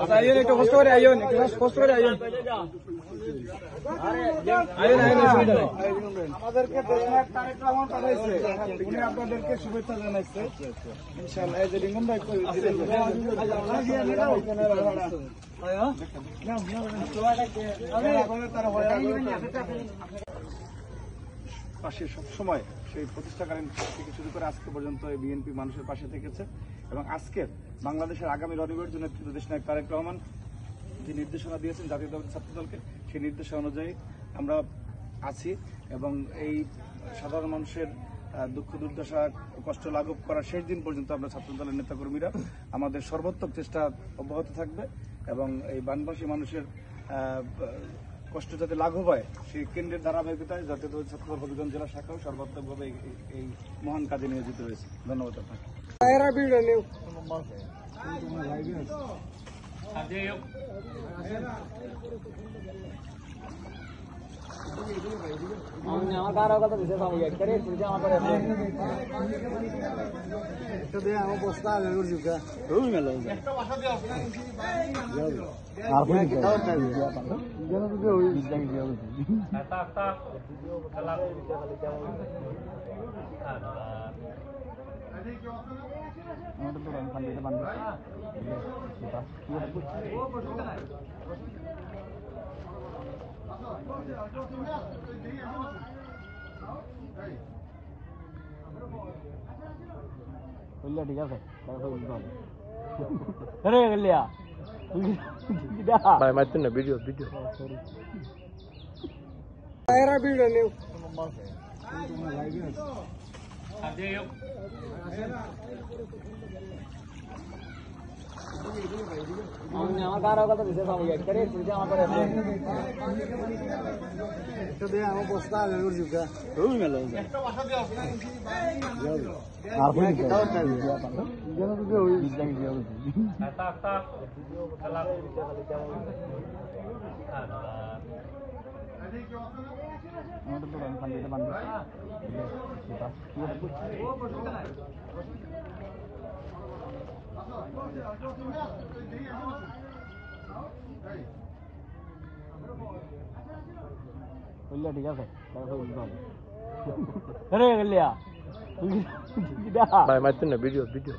আচ্ছা আইন একটু কষ্ট করে আইন, একটু কষ্ট করে আইন। আমাদেরকে দেশনায়ক তারেক রহমান পাঠাইছে, উনি আপনাদেরকে শুভেচ্ছা জানাইছে। ইনশাআল্লাহ এই যে রিঙ্গন ভাই পাশে সবসময় সেই প্রতিষ্ঠাকালীন থেকে শুরু করে আজকে পর্যন্ত বিএনপি মানুষের পাশে থেকেছে এবং আজকের বাংলাদেশের আগামী রণিবের জন্য দেশনায়ক তারেক রহমান যে নির্দেশনা দিয়েছেন জাতীয়তাবাদী ছাত্রদলকে, সেই নির্দেশনা অনুযায়ী আমরা আছি এবং এই সাধারণ মানুষের দুঃখ দুর্দশা কষ্ট লাঘব করার শেষ দিন পর্যন্ত আমরা ছাত্রদলের নেতাকর্মীরা আমাদের সর্বোত্তম চেষ্টা অব্যাহত থাকবে এবং এই বানবাসী মানুষের কষ্ট যাতে লাঘব হয় সেই কেন্দ্রের ধারাবাহিকতায় জাতীয়তাবাদী ছাত্রদল হবিগঞ্জ জেলা শাখাও সর্বাত্মকভাবে এই মহান কাজে নিয়োজিত হয়েছে। ধন্যবাদ আপনাকে। আমার কারো কথা দিতে আমার বস্তা ঠিক আছে ভাই মারতেন না ভিডিও ভিডিও আমার কারো কথা দিতে আমার বস্তা ঠিক আছে ভাই মারতেন না ভিডিও ভিডিও